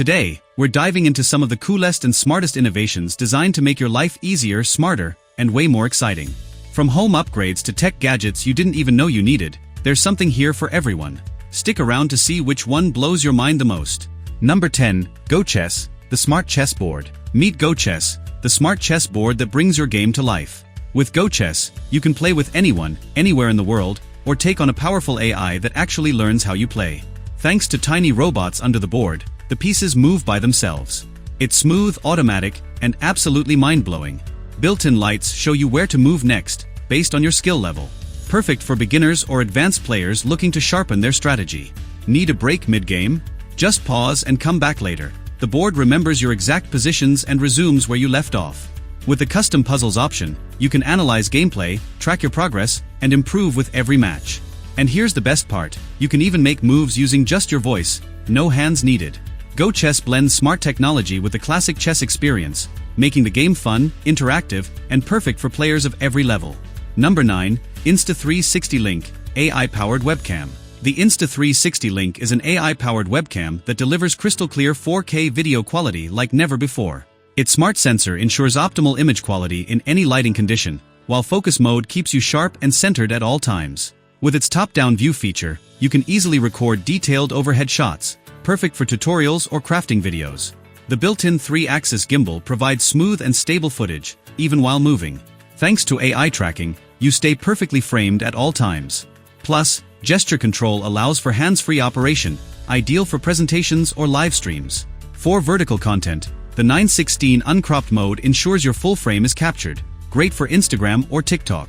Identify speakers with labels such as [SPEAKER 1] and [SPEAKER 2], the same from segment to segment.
[SPEAKER 1] Today, we're diving into some of the coolest and smartest innovations designed to make your life easier, smarter, and way more exciting. From home upgrades to tech gadgets you didn't even know you needed, there's something here for everyone. Stick around to see which one blows your mind the most. Number 10. GoChess, the smart chessboard. Meet GoChess, the smart chessboard that brings your game to life. With GoChess, you can play with anyone, anywhere in the world, or take on a powerful AI that actually learns how you play. Thanks to tiny robots under the board, the pieces move by themselves. It's smooth, automatic, and absolutely mind-blowing. Built-in lights show you where to move next, based on your skill level. Perfect for beginners or advanced players looking to sharpen their strategy. Need a break mid-game? Just pause and come back later. The board remembers your exact positions and resumes where you left off. With the custom puzzles option, you can analyze gameplay, track your progress, and improve with every match. And here's the best part, you can even make moves using just your voice, no hands needed. GoChess blends smart technology with the classic chess experience, making the game fun, interactive, and perfect for players of every level. Number 9. Insta360 Link, AI-powered webcam. The Insta360 Link is an AI-powered webcam that delivers crystal-clear 4K video quality like never before. Its smart sensor ensures optimal image quality in any lighting condition, while focus mode keeps you sharp and centered at all times. With its top-down view feature, you can easily record detailed overhead shots, perfect for tutorials or crafting videos. The built-in 3-axis gimbal provides smooth and stable footage, even while moving. Thanks to AI tracking, you stay perfectly framed at all times. Plus, gesture control allows for hands-free operation, ideal for presentations or live streams. For vertical content, the 9:16 uncropped mode ensures your full frame is captured, great for Instagram or TikTok.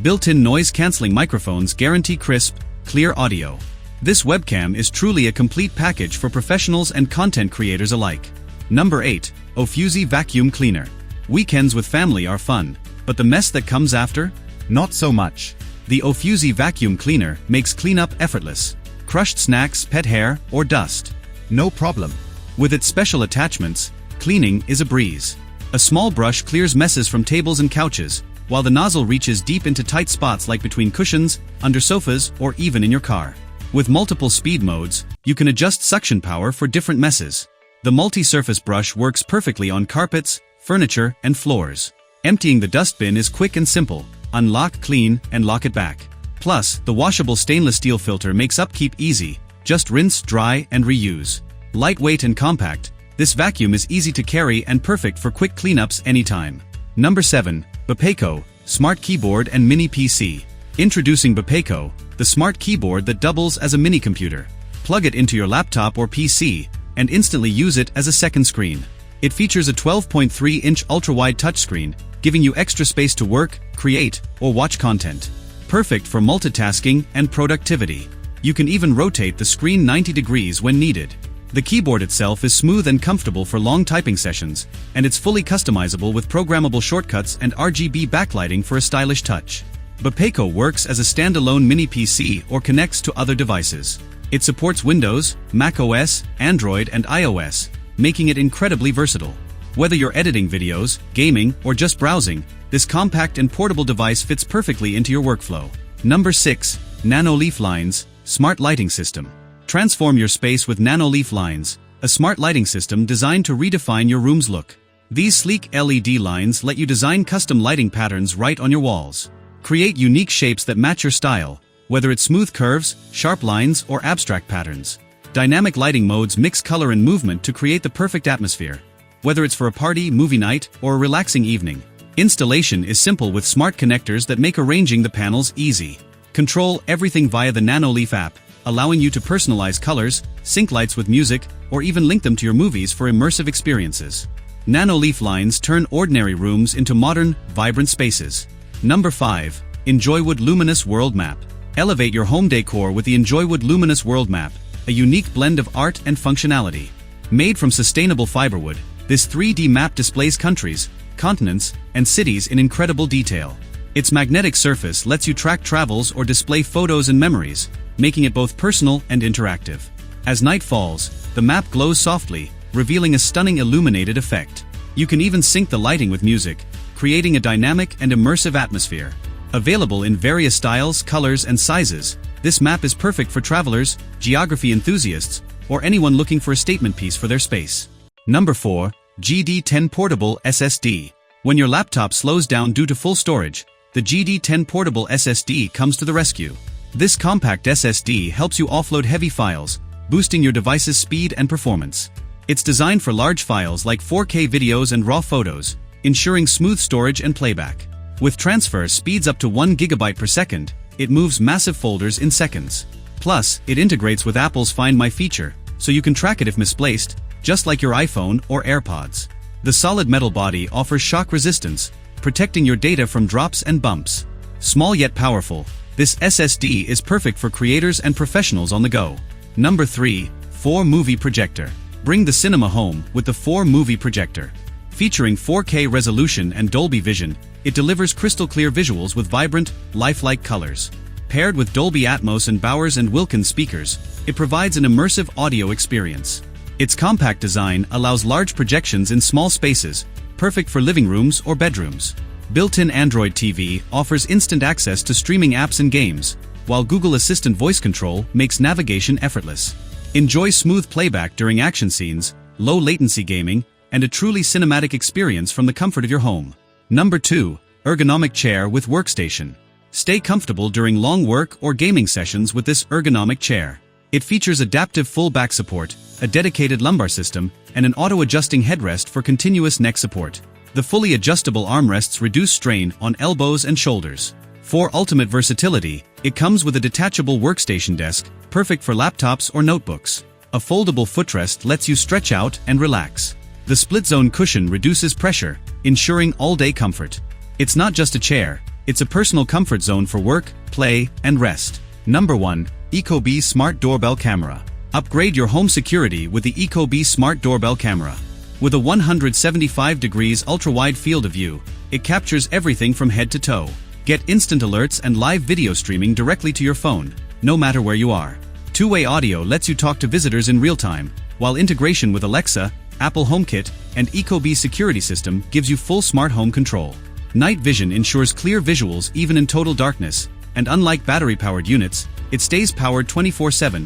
[SPEAKER 1] Built-in noise-canceling microphones guarantee crisp, clear audio. This webcam is truly a complete package for professionals and content creators alike. Number 8. OFUZI Vacuum Cleaner. Weekends with family are fun, but the mess that comes after? Not so much. The OFUZI Vacuum Cleaner makes cleanup effortless. Crushed snacks, pet hair, or dust? No problem. With its special attachments, cleaning is a breeze. A small brush clears messes from tables and couches, while the nozzle reaches deep into tight spots like between cushions, under sofas, or even in your car. With multiple speed modes, you can adjust suction power for different messes. The multi-surface brush works perfectly on carpets, furniture, and floors. Emptying the dustbin is quick and simple. Unlock, clean, and lock it back. Plus, the washable stainless steel filter makes upkeep easy. Just rinse, dry, and reuse. Lightweight and compact, this vacuum is easy to carry and perfect for quick cleanups anytime. Number 7. Bopaco, Smart Keyboard and Mini PC. Introducing Bopaco, the smart keyboard that doubles as a mini computer. Plug it into your laptop or PC, and instantly use it as a second screen. It features a 12.3-inch ultra-wide touchscreen, giving you extra space to work, create, or watch content. Perfect for multitasking and productivity. You can even rotate the screen 90 degrees when needed. The keyboard itself is smooth and comfortable for long typing sessions, and it's fully customizable with programmable shortcuts and RGB backlighting for a stylish touch. Bopaco works as a standalone mini PC or connects to other devices. It supports Windows, Mac OS, Android, and iOS, making it incredibly versatile. Whether you're editing videos, gaming, or just browsing, this compact and portable device fits perfectly into your workflow. Number 6. Nanoleaf Lines, Smart Lighting System. Transform your space with Nanoleaf Lines, a smart lighting system designed to redefine your room's look. These sleek LED lines let you design custom lighting patterns right on your walls. Create unique shapes that match your style, whether it's smooth curves, sharp lines, or abstract patterns. Dynamic lighting modes mix color and movement to create the perfect atmosphere. Whether it's for a party, movie night, or a relaxing evening. Installation is simple with smart connectors that make arranging the panels easy. Control everything via the Nanoleaf app, allowing you to personalize colors, sync lights with music, or even link them to your movies for immersive experiences. Nanoleaf lines turn ordinary rooms into modern, vibrant spaces. Number 5. Enjoywood Luminous World Map. Elevate your home decor with the Enjoywood Luminous World Map, a unique blend of art and functionality. Made from sustainable fiberwood, this 3D map displays countries, continents, and cities in incredible detail. Its magnetic surface lets you track travels or display photos and memories, making it both personal and interactive. As night falls, the map glows softly, revealing a stunning illuminated effect. You can even sync the lighting with music, creating a dynamic and immersive atmosphere. Available in various styles, colors, and sizes, this map is perfect for travelers, geography enthusiasts, or anyone looking for a statement piece for their space. Number 4. GD10 Portable SSD. When your laptop slows down due to full storage, the GD10 Portable SSD comes to the rescue. This compact SSD helps you offload heavy files, boosting your device's speed and performance. It's designed for large files like 4K videos and raw photos, ensuring smooth storage and playback. With transfer speeds up to 1 GB per second, it moves massive folders in seconds. Plus, it integrates with Apple's Find My feature, so you can track it if misplaced, just like your iPhone or AirPods. The solid metal body offers shock resistance, protecting your data from drops and bumps. Small yet powerful, this SSD is perfect for creators and professionals on the go. Number 3. 4-Movie Projector. Bring the cinema home with the 4-Movie Projector. Featuring 4K resolution and Dolby Vision, it delivers crystal-clear visuals with vibrant, lifelike colors. Paired with Dolby Atmos and Bowers & Wilkins speakers, it provides an immersive audio experience. Its compact design allows large projections in small spaces, perfect for living rooms or bedrooms. Built-in Android TV offers instant access to streaming apps and games, while Google Assistant voice control makes navigation effortless. Enjoy smooth playback during action scenes, low-latency gaming, and a truly cinematic experience from the comfort of your home. Number 2. Ergonomic Chair with Workstation. Stay comfortable during long work or gaming sessions with this ergonomic chair. It features adaptive full back support, a dedicated lumbar system, and an auto-adjusting headrest for continuous neck support. The fully adjustable armrests reduce strain on elbows and shoulders. For ultimate versatility, it comes with a detachable workstation desk, perfect for laptops or notebooks. A foldable footrest lets you stretch out and relax. The split-zone cushion reduces pressure, ensuring all-day comfort. It's not just a chair, it's a personal comfort zone for work, play, and rest. Number 1. Ecobee Smart Doorbell Camera. Upgrade your home security with the Ecobee Smart Doorbell Camera. With a 175 degrees ultra-wide field of view, it captures everything from head to toe. Get instant alerts and live video streaming directly to your phone, no matter where you are. Two-way audio lets you talk to visitors in real time, while integration with Alexa, Apple HomeKit, and Ecobee security system gives you full smart home control. Night vision ensures clear visuals even in total darkness, and unlike battery-powered units, it stays powered 24/7,